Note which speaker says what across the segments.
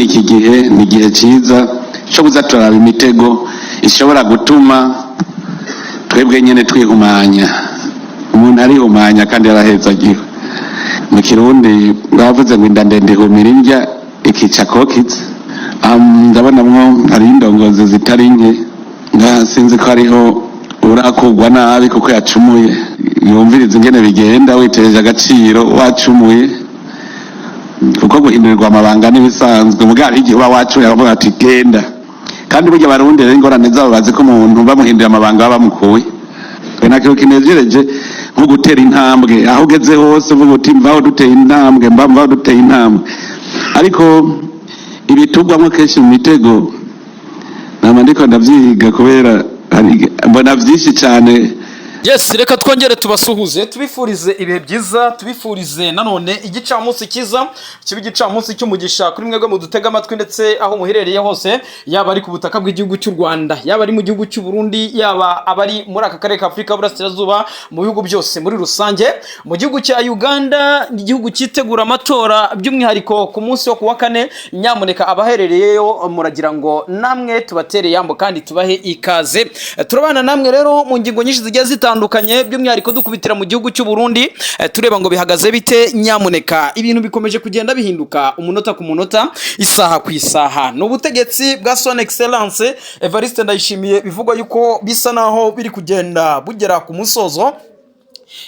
Speaker 1: kandi iki gihe ni igihe cyiza cyo kuzaturaba imitego ishobora gutuma twebwe nyine twihumanya. Umuntu arihumanya kandi yarahezagiwe. Mu Kirundi bavuze ngo inda ndende ihumira indya ikica kokitse. Ndabonamwo hari indongozi zitari nke, sinzi ko hariho urakugwa nabi kuko yacumuye. Yumviriza ingene bigenda witeje agaciro wacumuye, kuko guhindurirwa amabanga n'ibisanzwe. Mugari igihe uba wacumuye aravuga ati genda, kandi burya Abarundi rero ingorane zabo bazi ko umuntu bamuhindura amabanga baba bamukuye. Nako kinejereje nko gutera intambwe aho ugeze hose uvuga uti mvaho duteye intambwe, mvaho duteye intambwe. Ariko ibitugwamo kenshi mu mitego nama ndiko ndavyiga kubera mbona vyinshi cyane.
Speaker 2: Yes, reka twongere tubasuhuze, tubifurize ibihe byiza, tubifurize nanone igicamunsi kiza, kibi gicamunsi cy'umugisha kuri mwebwe mu dutega amatwi ndetse aho muherereye hose, yaba ari ku butaka bw'igihugu cy'u Rwanda, yaba ari mu gihugu cy'u Burundi, yaba abari muri aka karere ka Afrika Burasirazuba, mu bihugu byose muri rusange. Mu gihugu cya Uganda, igihugu cyitegura amatora by'umwihariko ku munsi wo kuwa kane, nyamuneka abaherereyeyo muragira ngo namwe tubatere yambo kandi tubahe ikaze. Turabana namwe rero mu ngingo nyinshi zigiye zitandukanye, by'umwihariko dukubitira mu gihugu cy'u Burundi, tureba ngo bihagaze bite. Nyamuneka ibintu bikomeje kugenda bihinduka umunota ku munota, isaha ku isaha. N'ubutegetsi bwa Son Excellence Evariste Ndayishimiye bivugwa yuko bisa naho biri kugenda bugera ku musozo.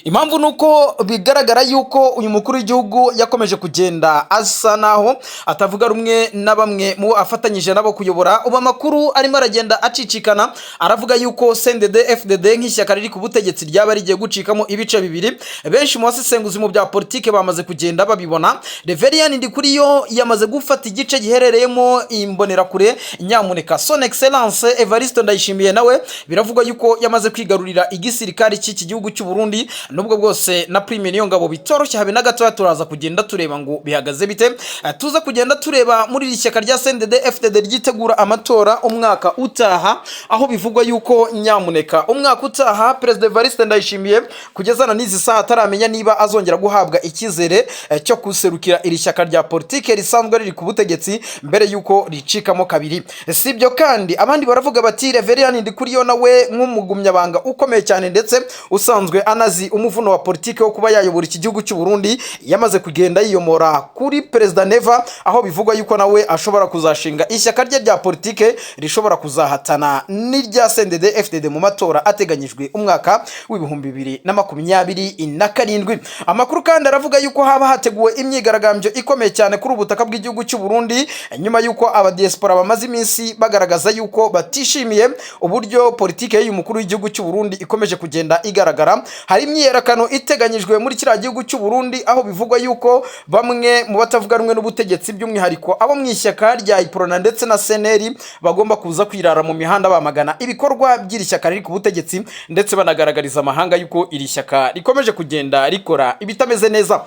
Speaker 2: Impamvu nuko bigaragara yuko uyu mukuru w'igihugu yakomeje kugenda asa naho atavuga rumwe na bamwe mu afatanyije nabo kuyobora. Uba makuru arimo aragenda acicikana, aravuga yuko CNDD FDD nk'ishyaka riri ku butegetsi ryaba rigiye gucikamo ibice bibiri. Benshi mu basesenguzi mu bya politike bamaze kugenda babibona. Reverien Ndikuriyo yamaze gufata igice giherereyemo imbonerakure. Nyamuneka Son Excellence Evariste Ndayishimiye nawe biravugwa yuko yamaze kwigarurira igisirikari cy'iki gihugu cy'u Burundi. Nubwo bwose na Prime niyo ngabo bitoroshye habe na gato, turaza kugenda tureba ngo bihagaze bite. Tuza kugenda tureba muri iri shyaka rya CNDD FDD ryitegura amatora umwaka utaha, aho bivugwa yuko nyamuneka umwaka utaha President Evariste Ndayishimiye kugezana n'izi saha ataramenya niba azongera guhabwa ikizere cyo kuserukira iri shyaka rya politike risanzwe riri ku butegetsi mbere yuko ricikamo kabiri. Sibyo kandi abandi baravuga bati Reverien Ndikuriyo nawe nk'umugumyabanga ukomeye cyane ndetse usanzwe anazi umuvuno wa politike wo kuba yayobora iki gihugu cy'u Burundi, yamaze kugenda yiyomora kuri President Neva, aho bivugwa yuko nawe ashobora kuzashinga ishyaka rye rya politike rishobora kuzahatana n'irya CNDD FDD mu matora ateganyijwe umwaka w'ibihumbi 2027. Amakuru kandi aravuga yuko haba hateguwe imyigaragambyo ikomeye cyane kuri ubutaka bw'igihugu cy'u Burundi, nyuma yuko abadiaspora bamaze iminsi bagaragaza yuko batishimiye uburyo politike y'uyu mukuru w'igihugu cy'u Burundi ikomeje kugenda igaragara. Hari imyiyerekano iteganyijwe muri kiriya gihugu cy'u Burundi, aho bivugwa yuko bamwe mu batavuga rumwe n'ubutegetsi by'umwihariko abo mu ishyaka rya Iprona ndetse na CNL bagomba kuza kwirara mu mihanda bamagana ibikorwa by'iri shyaka riri ku butegetsi, ndetse banagaragariza amahanga yuko iri shyaka rikomeje kugenda rikora ibitameze neza.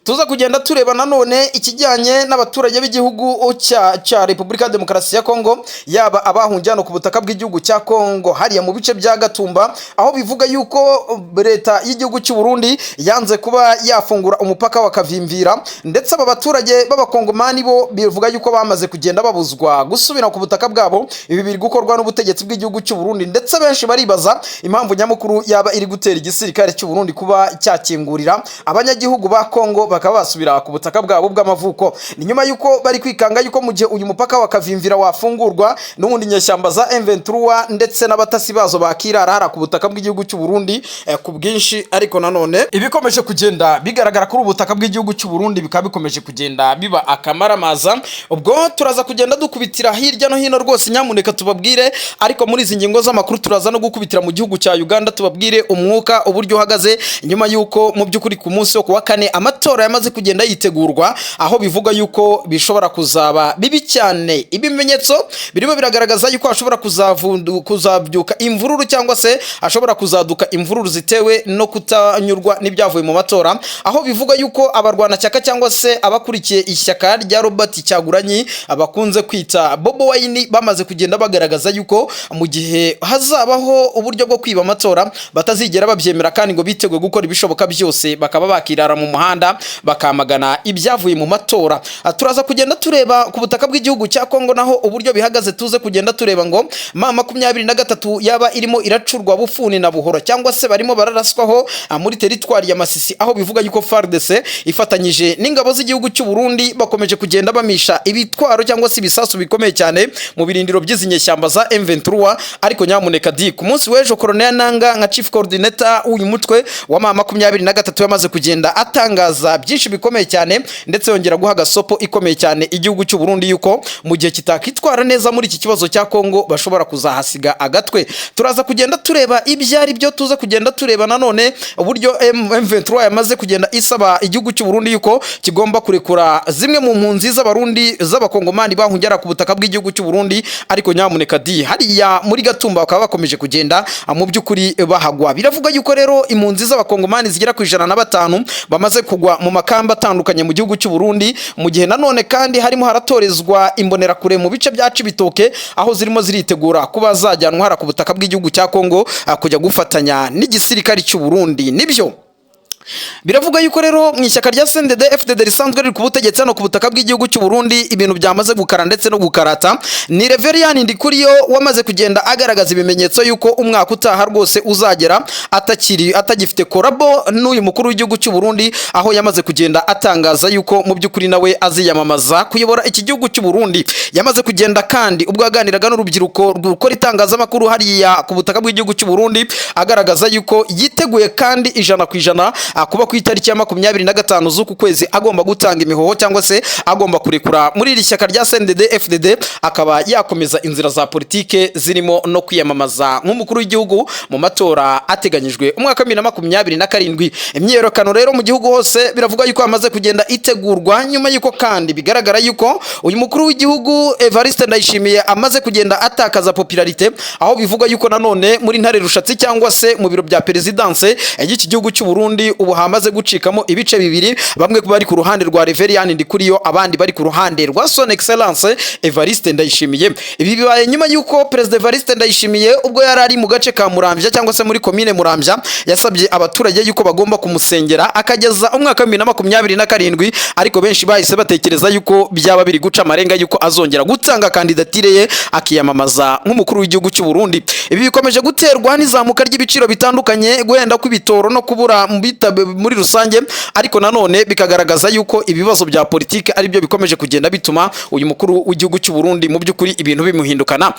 Speaker 2: Tuza kugenda tureba nanone ikijyanye n'abaturage b'igihugu cya Repubulika Demokarasi ya Kongo, yaba abahungiye no ku butaka bw'igihugu cya Kongo hariya mu bice bya Gatumba, aho bivuga yuko leta y'igihugu cy'u Burundi yanze kuba yafungura umupaka wa Kavimvira, ndetse aba baturage b'abakongomani bo bivuga yuko bamaze kugenda babuzwa gusubira ku butaka bwabo. Ibi biri gukorwa n'ubutegetsi bw'igihugu cy'u Burundi, ndetse benshi baribaza impamvu nyamukuru yaba iri gutera igisirikare cy'u Burundi kuba cyakingurira abanyagihugu ba Kongo bakaba basubira ku butaka bwabo bw'amavuko. Ni nyuma yuko bari kwikanga yuko mu gihe uyu mupaka wa Kavimvira wafungurwa n'ubundi nyeshyamba za M23 ndetse n'abatasi bazo bakirara hara ku butaka bw'igihugu cy'u Burundi ku bwinshi. Ariko nanone ibikomeje kugenda bigaragara kuri ubutaka bw'igihugu cy'u Burundi bikaba bikomeje kugenda biba akamaramaza. Ubwo turaza kugenda dukubitira hirya no hino rwose, nyamuneka tubabwire. Ariko muri izi ngingo z'amakuru turaza no gukubitira mu gihugu cya Uganda, tubabwire umwuka uburyo uhagaze nyuma yuko mu by'ukuri ku munsi wo kuwa kane amatora yamaze kugenda yitegurwa, aho bivuga yuko bishobora kuzaba bibi cyane. Ibimenyetso birimo biragaragaza yuko hashobora kuzabyuka imvururu, cyangwa se hashobora kuzaduka imvururu zitewe no kutanyurwa n'ibyavuye mu matora, aho bivuga yuko abarwanashyaka cyangwa se abakurikiye ishyaka rya Robert Cyagulanyi abakunze kwita Bobo Wine bamaze kugenda bagaragaza yuko mu gihe hazabaho uburyo bwo kwiba amatora batazigera babyemera, kandi ngo biteguye gukora ibishoboka byose bakaba bakirara mu muhanda bakamagana ibyavuye mu matora. Turaza kugenda tureba ku butaka bw'igihugu cya Kongo naho uburyo bihagaze, tuze kugenda tureba ngo M23 yaba irimo iracurwa bufuni na buhoro cyangwa se barimo bararaswaho muri teritwari ya Masisi, aho bivuga yuko FARDC ifatanyije n'ingabo z'igihugu cy'u Burundi bakomeje kugenda bamisha ibitwaro cyangwa se ibisasu bikomeye cyane mu birindiro by'izi nyeshyamba za M23. Ariko nyamuneka ku munsi w'ejo Colonel Nanga nka chief coordinator w'uyu mutwe wa M23 yamaze kugenda atangaza byinshi bikomeye cyane, ndetse yongera guha gasopo ikomeye cyane igihugu cy'u Burundi yuko mu gihe kitakitwara neza muri iki kibazo cya Kongo bashobora kuzahasiga agatwe. Turaza kugenda tureba ibyari byo, tuza kugenda tureba nanone uburyo M23 yamaze kugenda isaba igihugu cy'u Burundi yuko kigomba kurekura zimwe mu mpunzi z'abarundi z'abakongomani bahungera ku butaka bw'igihugu cy'u Burundi. Ariko nyamuneka hariya muri Gatumba bakaba bakomeje kugenda mu by'ukuri bahagwa. Biravuga yuko rero impunzi z'abakongomani zigera ku 105 bamaze kugwa mu makamba atandukanye mu gihugu cy'u Burundi, mu gihe nanone kandi harimo haratorezwa imbonerakure mu bice bya Cibitoke, aho zirimo ziritegura kuba zajyanwa ku butaka bw'igihugu cya Kongo kujya gufatanya n'igisirikari cy'u Burundi. Nibyo biravuga yuko rero mu ishyaka rya CNDD-FDD risanzwe riri ku butegetsi hano ku butaka bw'igihugu cy'u Burundi ibintu byamaze gukara ndetse no gukarata. Ni Reverien Ndikuriyo wamaze kugenda agaragaza ibimenyetso yuko umwaka utaha rwose uzagera atagifite korabo n'uyu mukuru w'igihugu cy'u Burundi, aho yamaze kugenda atangaza yuko mu by'ukuri nawe aziyamamaza kuyobora iki gihugu cy'u Burundi. Yamaze kugenda kandi ubwo aganiraga n'urubyiruko rukora itangazamakuru hariya ku butaka bw'igihugu cy'u Burundi, agaragaza yuko yiteguye kandi 100% kuba ku itariki ya 25 z'uku kwezi agomba gutanga imihoho cyangwa se agomba kurekura muri iri shyaka rya CNDD-FDD, akaba yakomeza inzira za politike zirimo no kwiyamamaza nk'umukuru w'igihugu mu matora ateganyijwe umwaka 2027. Imyiyerekano rero mu gihugu hose biravuga yuko amaze kugenda itegurwa, nyuma yuko kandi bigaragara yuko uyu mukuru w'igihugu Evariste Ndayishimiye amaze kugenda atakaza popularite, aho bivuga yuko nanone muri ntare rushatsi cyangwa se mu biro bya presidence y'iki gihugu cy'u Burundi ubu hamaze gucikamo ibice bibiri, bamwe bari ku ruhande rwa Reverien Ndikuriyo, abandi bari ku ruhande rwa Son Excellence Evariste Ndayishimiye. Ibi bibaye nyuma yuko President Evariste Ndayishimiye ubwo yari ari mu gace ka Muramvya cyangwa se muri commune Muramvya yasabye abaturage yuko bagomba kumusengera akageza umwaka 2027, ariko benshi bahise batekereza yuko byaba biri guca amarenga yuko azongera gutanga kandidatire ye akiyamamaza nk'umukuru w'igihugu cy'u Burundi. Ibi bikomeje guterwa n'izamuka ry'ibiciro bitandukanye, guhenda kw'ibitoro no kubura muri rusange, ariko nanone bikagaragaza yuko ibibazo bya politike ari byo bikomeje kugenda bituma uyu mukuru w'igihugu cy'u Burundi mu by'ukuri ibintu bimuhindukana.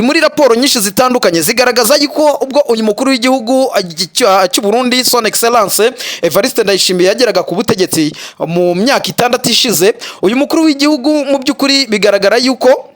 Speaker 2: Muri raporo nyinshi zitandukanye zigaragaza yuko ubwo uyu mukuru w'igihugu cy'u Burundi Son Excellence Evariste Ndayishimiye yageraga ku butegetsi mu myaka 6 ishize, uyu mukuru w'igihugu mu by'ukuri bigaragara yuko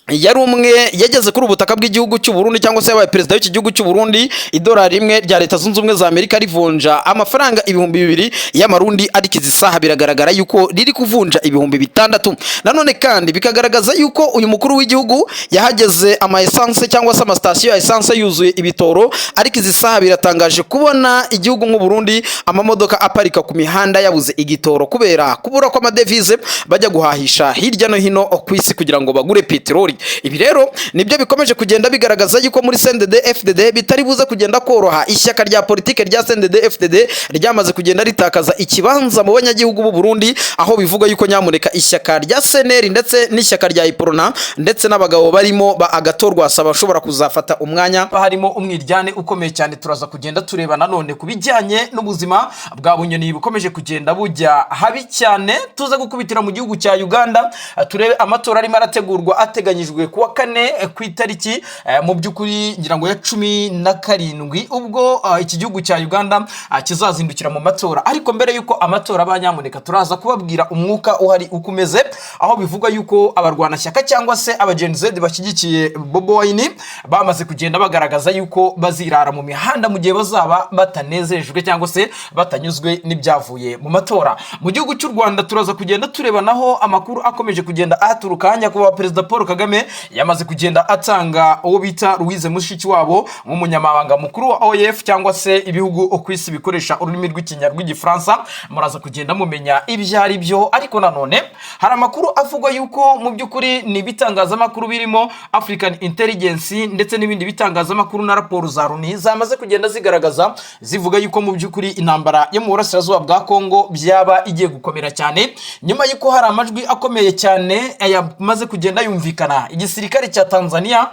Speaker 2: yari umwe yageze kuri ubutaka bw'igihugu cy'u Burundi cyangwa se yabaye perezida w'iki gihugu cy'u Burundi, idolari rimwe rya Leta Zunze Ubumwe za Amerika rivunja amafaranga 2,000 y'amarundi, ariko izi saha biragaragara yuko riri kuvunja 6,000. Nanone kandi bikagaragaza yuko uyu mukuru w'igihugu yahageze ama essence cyangwa se ama station ya essence yuzuye ibitoro, ariko izi saha biratangaje kubona igihugu nk'u Burundi amamodoka aparika ku mihanda yabuze igitoro kubera kubura kwa amadevize bajya guhahisha hirya no hino ku isi kugira ngo bagure peteroli. Ibi rero nibyo bikomeje kugenda bigaragaza yuko muri CNDD-FDD bitari buze kugenda koroha. Ishyaka rya politike rya CNDD-FDD ryamaze kugenda ritakaza ikibanza mu banyagihugu b'u Burundi, aho bivuga yuko nyamuneka ishyaka rya CNL ndetse n'ishyaka rya Iprona ndetse n'abagabo barimo ba agatorwa asaba bashobora kuzafata umwanya harimo umwiryane ukomeye cyane. Turaza kugenda tureba nanone kubijyanye n'ubuzima bwa bunyoni bukomeje kugenda bujya habi cyane. Tuza gukubitira mu gihugu cya Uganda turebe amatora arimo arategurwa ateganyijwe kuwa 4 ku itariki mu by'ukuri ngira ngo ya 17 ubwo iki gihugu cya Uganda kizazindukira mu matora. Ariko mbere yuko amatora abanyamuneka turaza kubabwira umwuka uhari ukomeze, aho bivuga yuko abarwana shyaka cyangwa se Gen Z bashyigikiye Bobi Wine bamaze kugenda bagaragaza yuko bazirara mu mihanda mu gihe bazaba batanezejwe cyangwa se batanyuzwe n'ibyavuye mu matora. Mu gihugu cy'u Rwanda turaza kugenda tureba naho amakuru akomeje kugenda aturuka hanya kuba Perezida Paul Kagame Kagame yamaze kugenda atanga uwo bita Louise Mushikiwabo nk'umunyamabanga mukuru wa OEF cyangwa se ibihugu ku isi bikoresha ururimi rw'igifaransa. Muraza kugenda mumenya ibyo ari byo, ariko nanone hari amakuru avuga yuko mu by'ukuri ni bitangazamakuru birimo African Intelligence ndetse n'ibindi bitangazamakuru na raporo za Loni zamaze kugenda zigaragaza zivuga yuko mu by'ukuri intambara yo mu burasirazuba bwa Kongo byaba igiye gukomera cyane, nyuma yuko hari amajwi akomeye cyane yamaze kugenda yumvikana. Igisirikare cya Tanzania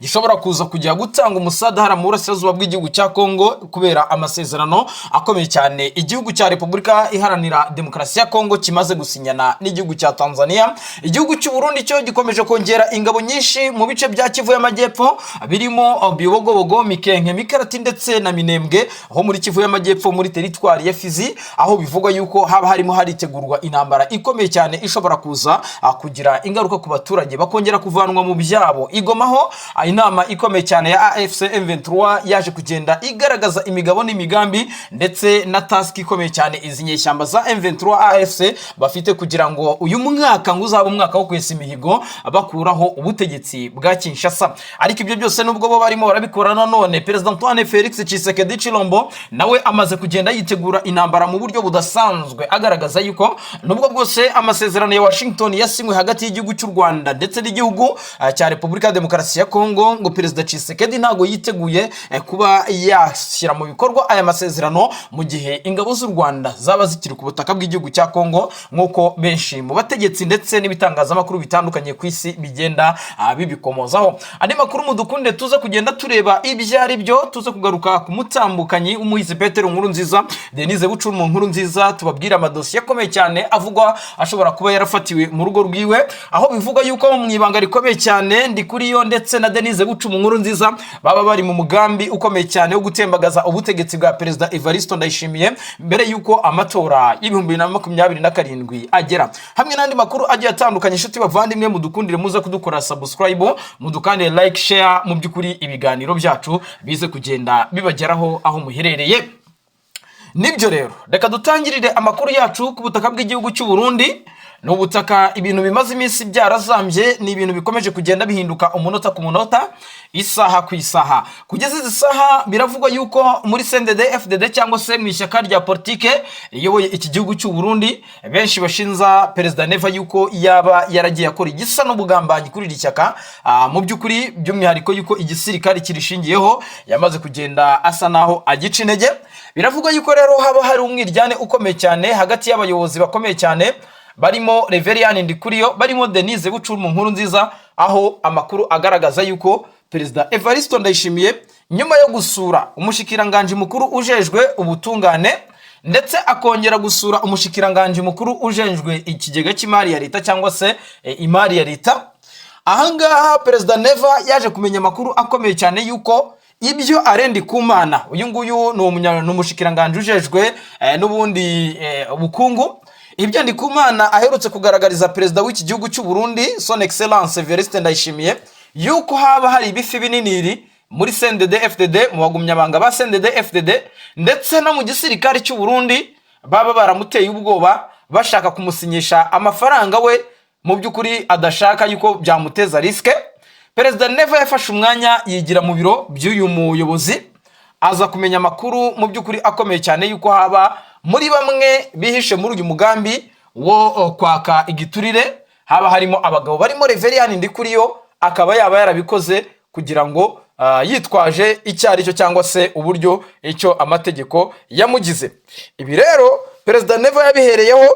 Speaker 2: gishobora kuza kujya gutanga umusadara mu burasirazuba bw'igihugu cya Kongo kubera amasezerano akomeye cyane igihugu cya Repubulika Iharanira Demokarasi ya Kongo kimaze gusinyana n'igihugu cya Tanzania. Igihugu cy'u Burundi cyo gikomeje kongera ingabo nyinshi mu bice bya Kivu y'Amajyepfo birimo Bibogobogo, Mikenke, Mikarati ndetse na Minembwe aho muri Kivu y'Amajyepfo muri teritwari ya Fizi, aho bivugwa yuko haba harimo haritegurwa intambara ikomeye cyane ishobora kuza kugira ingaruka ku baturage bakongera kuvanwa mu byabo. Igomaho inama ikomeye cyane ya AFC M23 yaje kugenda igaragaza imigabo n'imigambi ndetse na task ikomeye cyane izi nyeshyamba za M23 AFC bafite kugira ngo uyu mwaka nguzaba umwaka wo kwesa imihigo bakuraho ubutegetsi bwa Kinshasa. Ariko ibyo byose nubwo bo barimo barabikora, nanone President Antoine Felix Tshisekedi Chilombo nawe amaze kugenda yitegura intambara mu buryo budasanzwe, agaragaza yuko nubwo bwose amasezerano ya Washington yasinywe hagati y'igihugu cy'u Rwanda ndetse n'igihugu cya Repubulika ya Demokarasi ya Kongo, ngo Perezida Tshisekedi ntago yiteguye kuba yashyira mu bikorwa aya masezerano mu gihe ingabo z'u Rwanda zaba zikiri ku butaka bw'igihugu cya Kongo, nk'uko benshi mu bategetsi ndetse n'ibitangazamakuru bitandukanye ku isi bigenda bibikomozaho. Andi makuru mudukunde tuza kugenda tureba ibyo ari byo, tuza kugaruka ku mutambukanyi umuhizi Petero Nkurunziza, Denise Bucuru Nkurunziza, tubabwira amadosiye akomeye cyane avugwa ashobora kuba yarafatiwe mu rugo rwiwe, aho bivuga yuko mu ibanga rikomeye cyane Ndikuriyo ndetse na Denise Bucuru Nkurunziza baba bari mu mugambi ukomeye cyane wo gutembagaza ubutegetsi bwa Perezida Evariste Ndayishimiye mbere yuko amatora y'ibihumbi 2027 agera. Hamwe n'andi makuru agiye atandukanye, inshuti bavandimwe mudukundire muze kudukora subscribe, mudukane like, share, mu by'ukuri ibiganiro byacu bize kugenda bibageraho aho muherereye. Nibyo rero reka dutangirire amakuru yacu ku butaka bw'igihugu cy'u Burundi. Ni ubutaka ibintu bimaze iminsi byarazambye, ni ibintu bikomeje kugenda bihinduka umunota ku munota, isaha ku isaha. Kugeza izi saha biravugwa yuko muri CNDD-FDD cyangwa se mu ishyaka rya politike riyoboye iki gihugu cy'u Burundi, benshi bashinza Perezida Neva yuko yaba yaragiye akora igisa n'ubugambanyi kuri iri shyaka, mu by'ukuri by'umwihariko yuko igisirikare kirishingiyeho yamaze kugenda asa naho agica intege. Biravugwa yuko rero haba hari umwiryane ukomeye cyane hagati y'abayobozi bakomeye cyane barimo Reverien Ndikuriyo, barimo Denise Bucuru Nkurunziza, aho amakuru agaragaza yuko Perezida Evariste Ndayishimiye nyuma yo gusura umushikiranganje mukuru ujejwe ubutungane ndetse akongera gusura umushikiranganje mukuru ujejwe ikigega cy'imari ya leta cyangwa se imari ya leta, ahangaha Perezida Neva yaje kumenya amakuru akomeye cyane yuko ibyo arendi kumana uyu nguyu ni umushikiranganje ujejwe n'ubundi ubukungu, ibyo Ndikumana aherutse kugaragariza perezida w'iki gihugu cy'u Burundi Son Excellence Evariste Ndayishimiye yuko haba hari ibifi bininiri muri CNDD-FDD, mu bagumyabanga ba CNDD-FDD ndetse no mu gisirikare cy'u Burundi baba baramuteye ubwoba bashaka kumusinyisha amafaranga we mu by'ukuri adashaka yuko byamuteza riske. Perezida Neva yafashe umwanya yigira mu biro by'uyu muyobozi, aza kumenya amakuru mu by'ukuri akomeye cyane yuko haba muri bamwe bihishe muri uyu mugambi wo kwaka igiturire haba harimo abagabo barimo Reverien Ndikuriyo, akaba yaba yarabikoze kugira ngo yitwaje icyari cyo cyangwa se uburyo icyo amategeko yamugize. Ibi rero Perezida Neva yabihereyeho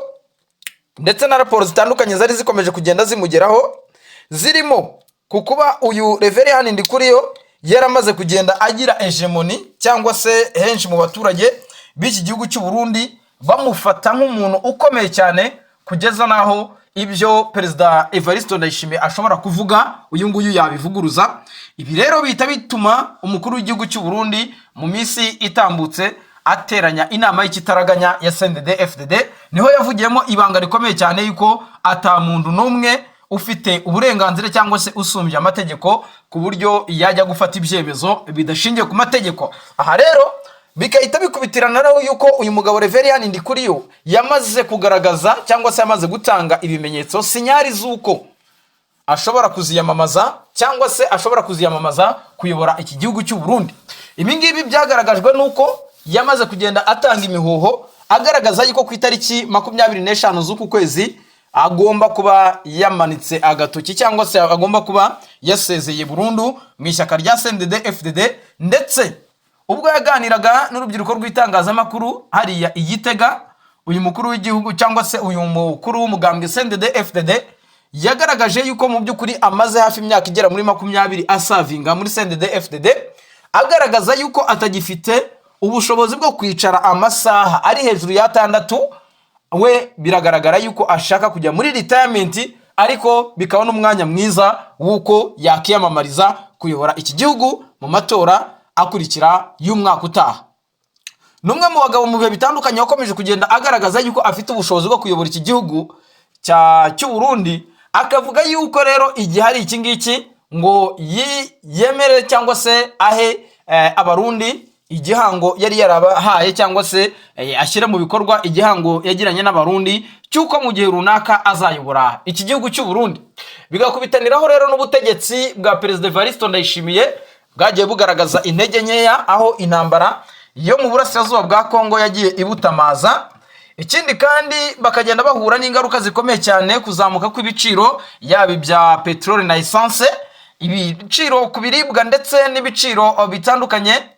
Speaker 2: ndetse na raporo zitandukanye zari zikomeje kugenda zimugeraho, zirimo kukuba uyu Reverien Ndikuriyo yaramaze kugenda agira hegemony cyangwa se henshi mu baturage b'iki gihugu cy'u Burundi bamufata nk'umuntu ukomeye cyane kugeza naho ibyo Perezida Evariste Ndayishimiye ashobora kuvuga uyu nguyu yabivuguruza. Ibi rero bihita bituma umukuru w'igihugu cy'u Burundi mu minsi itambutse ateranya inama y'ikitaraganya ya CNDD-FDD, niho yavugiyemo ibanga rikomeye cyane yuko atamuntu n'umwe ufite uburenganzira cyangwa se usumbye amategeko ku buryo yajya gufata ibyemezo bidashingiye ku mategeko. Aha rero bikahita bikubitirana naho yuko uyu mugabo Reverien Ndikuriyo yamaze kugaragaza cyangwa se yamaze gutanga ibimenyetso sinyari z'uko ashobora kuziyamamaza cyangwa se ashobora kuziyamamaza kuyobora iki gihugu cy'u Burundi. Ibi ngibi byagaragajwe nuko yamaze kugenda atanga imihoho agaragaza yuko ku itariki 25 z'uku kwezi agomba kuba yamanitse agatoki cyangwa se agomba kuba yasezeye burundu mu ishyaka rya CNDD-FDD, ndetse ubwo yaganiraga n'urubyiruko rw'itangazamakuru hariya Igitega, uyu mukuru w'igihugu cyangwa se uyu mukuru w'umugambwe CNDD-FDD yagaragaje yuko mu by'ukuri amaze hafi imyaka igera muri 20 asavinga muri CNDD-FDD, agaragaza yuko atagifite ubushobozi bwo kwicara amasaha ari hejuru ya 6. We biragaragara yuko ashaka kujya muri retirement, ariko bikaba n'umwanya mwiza wuko yakiyamamariza kuyobora iki gihugu mu matora akurikira y'umwaka utaha. Numwe mu bagabo mu bihe bitandukanye wakomeje kugenda agaragaza yuko afite ubushobozi bwo kuyobora iki gihugu cy'u Burundi, akavuga yuko rero igihe hari iki ngiki ngo yemere cyangwa se ahe abarundi igihango yari yarabahaye cyangwa se ashyira mu bikorwa igihango yagiranye n'abarundi cyuko mu gihe runaka azayobora iki gihugu cy'u Burundi. Bigakubitaniraho rero n'ubutegetsi bwa Perezida Evariste Ndayishimiye bwagiye bugaragaza intege nkeya, aho intambara yo mu burasirazuba bwa Kongo yagiye ibutamaza. Ikindi kandi bakagenda bahura n'ingaruka zikomeye cyane kuzamuka kw'ibiciro yaba ibya petrole na essence, ibiciro ku biribwa ndetse n'ibiciro bitandukanye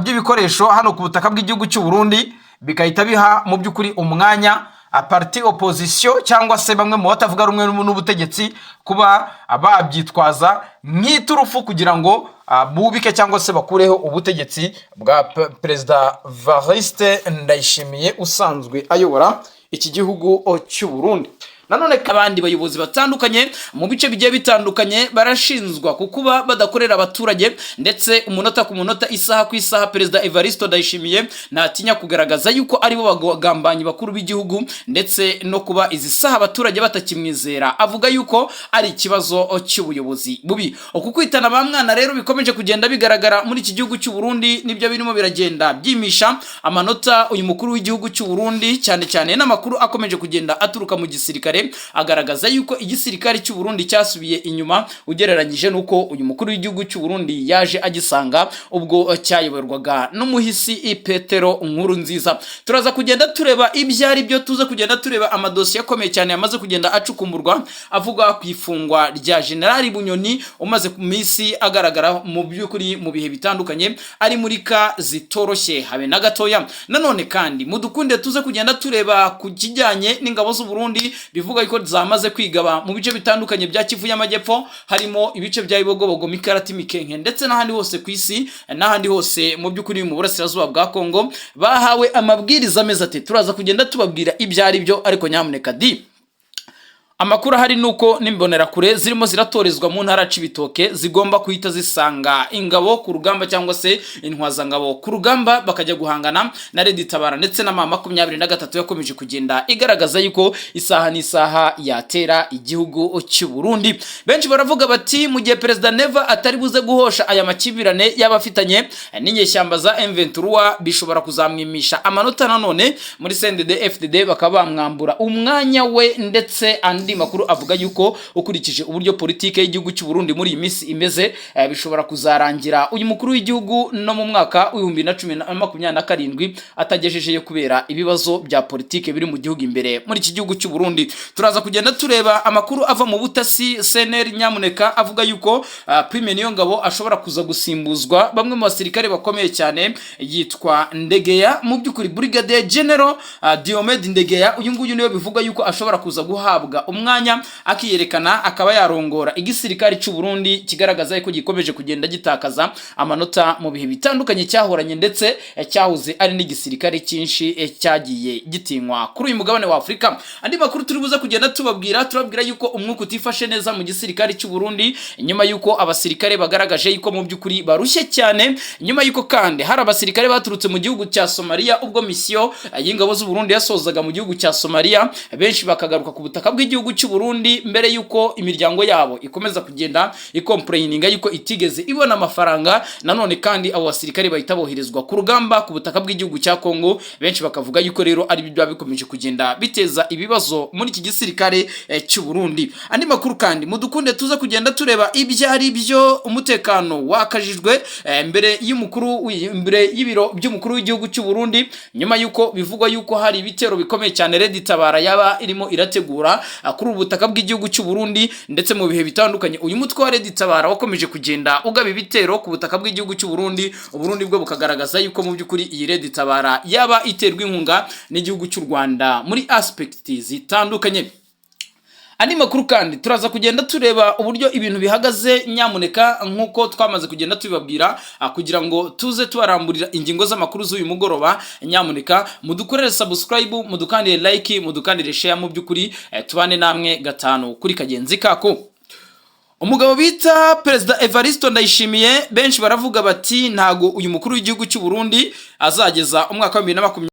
Speaker 2: by'ibikoresho hano ku butaka bw'igihugu cy'u Burundi, bikahita biha mu by'ukuri umwanya parti opposition cyangwa se bamwe mu batavuga rumwe n'ubutegetsi kuba babyitwaza nk'iturufu kugira ngo bubike cyangwa se bakureho ubutegetsi bwa Perezida Evariste Ndayishimiye usanzwe ayobora iki gihugu cy'u Burundi. Nanone abandi bayobozi batandukanye mu bice bigiye bitandukanye barashinzwa kukuba badakorera abaturage, ndetse umunota ku munota isaha ku isaha Perezida Evariste Ndayishimiye ntatinya kugaragaza yuko ari bo bagambanyi bakuru b'igihugu, ndetse no kuba izi saha abaturage batakimwizera. Avuga yuko ari ikibazo cy'ubuyobozi bubi. Uku kwitana ba mwana rero bikomeje kugenda bigaragara muri iki gihugu cy'u Burundi, nibyo birimo biragenda byimisha amanota uyu mukuru w'igihugu cy'u Burundi, cyane cyane n'amakuru akomeje kugenda aturuka mu gisirikare agaragaza yuko igisirikare cy'u Burundi cyasubiye inyuma ugereranyije nuko uyu mukuru w'igihugu cy'u Burundi yaje agisanga ubwo cyayoborwaga n'umuhisi Petero Nkurunziza. Turaza kugenda tureba ibyari byo, tuza kugenda tureba amadosiye akomeye cyane yamaze kugenda acukumburwa avuga ku ifungwa rya General Bunyoni umaze ku minsi agaragara mu by'ukuri mu bihe bitandukanye ari muri ka zitoroshye habe na gatoya. Nanone kandi mudukunde tuze kugenda tureba ku kijyanye n'ingabo z'u Burundi bivuga yuko zamaze kwigaba mu bice bitandukanye bya Kivu y'Amajyepfo, harimo ibice bya Ibogobogo, Mikarati, Mikenke ndetse n'ahandi hose ku isi n'ahandi hose mu by'ukuri mu burasirazuba bwa Kongo bahawe amabwiriza meza ati turaza kugenda tubabwira ibyari byo, ariko nyamuneka amakuru hari nuko nimbonera kure zirimo ziratorezwa mu ntara Cibitoke zigomba kuhita zisanga ingabo ku rugamba cyangwa se intwaza ngabo ku rugamba bakajya guhangana na Red Tabara, ndetse na 23 yakomeje kugenda igaragaza yuko isaha n'isaha yatera igihugu cy'u Burundi. Benshi baravuga bati mu gihe Perezida Neva atari buze guhosha aya makibirane y'abafitanye n'inyeshyamba za M23 bishobora kuzamwimisha amanota. Nanone muri CNDD-FDD bakaba bamwambura umwanya we, ndetse makuru avuga yuko ukurikije uburyo politike y'igihugu cy'u Burundi muri iyi minsi imeze bishobora kuzarangira uyu mukuru w'igihugu no mu mwaka wa 2027 atagejeje kubera ibibazo bya politike biri mu gihugu imbere muri iki gihugu cy'u Burundi. Turaza kugenda tureba amakuru ava mu butasi CNR nyamuneka avuga yuko Prime Niyongabo ashobora kuza gusimbuzwa bamwe mu basirikare bakomeye cyane, yitwa Ndegeya, mu by'ukuri Brigadier General Diomede Ndegeya. Uyu nguyu niwe bivuga yuko ashobora kuza guhabwa umwanya akiyerekana akaba yarongora igisirikare cy'u Burundi, kigaragaza yuko gikomeje kugenda gitakaza amanota mu bihe bitandukanye cyahoranye, ndetse cyahuze ari n'igisirikare cyinshi cyagiye gitinywa kuri uyu mugabane wa Afrika. Andi makuru turi buza kugenda turabwira yuko umwuka utifashe neza mu gisirikare cy'u Burundi, nyuma yuko abasirikare bagaragaje yuko mu by'ukuri barushye cyane, nyuma yuko kandi hari abasirikare baturutse mu gihugu cya Somalia ubwo mission y'ingabo z'u Burundi yasozaga mu gihugu cya Somalia, benshi bakagaruka ku butaka bw'igihugu gihugu cy'u Burundi mbere yuko imiryango yabo ikomeza kugenda ikomplaininga yuko itigeze ibona amafaranga. Nanone kandi abo basirikare bahita boherezwa ku rugamba ku butaka bw'igihugu cya Kongo, benshi bakavuga yuko rero ari byo bikomeje kugenda biteza ibibazo muri iki gisirikare cy'u Burundi. Andi makuru kandi mudukunde tuza kugenda tureba ibyari byo umutekano wakajijwe mbere y'ibiro by'umukuru w'igihugu cy'u Burundi, nyuma yuko bivugwa yuko hari ibitero bikomeye cyane Red Tabara yaba irimo irategura kuri ubutaka bw'igihugu cy'u Burundi, ndetse mu bihe bitandukanye uyu mutwe wa Red Tabara wakomeje kugenda ugaba ibitero ku butaka bw'igihugu cy'u Burundi. Uburundi bwo bukagaragaza yuko mu by'ukuri iyi Red Tabara yaba iterwa inkunga n'igihugu cy'u Rwanda muri aspect zitandukanye. Andi makuru kandi turaza kugenda tureba uburyo ibintu bihagaze, nyamuneka nkuko twamaze kugenda tubibabwira kugira ngo tuze tubaramburira ingingo z'amakuru z'uyu mugoroba. Nyamuneka mudukorere subscribe, mudukandire like, mudukandire share, mu by'ukuri tubane namwe gatanu kuri kagenzi kako. Umugabo bita Perezida Evariste Ndayishimiye benshi baravuga bati ntago uyu mukuru w'igihugu cy'u Burundi azageza umwaka wa 2020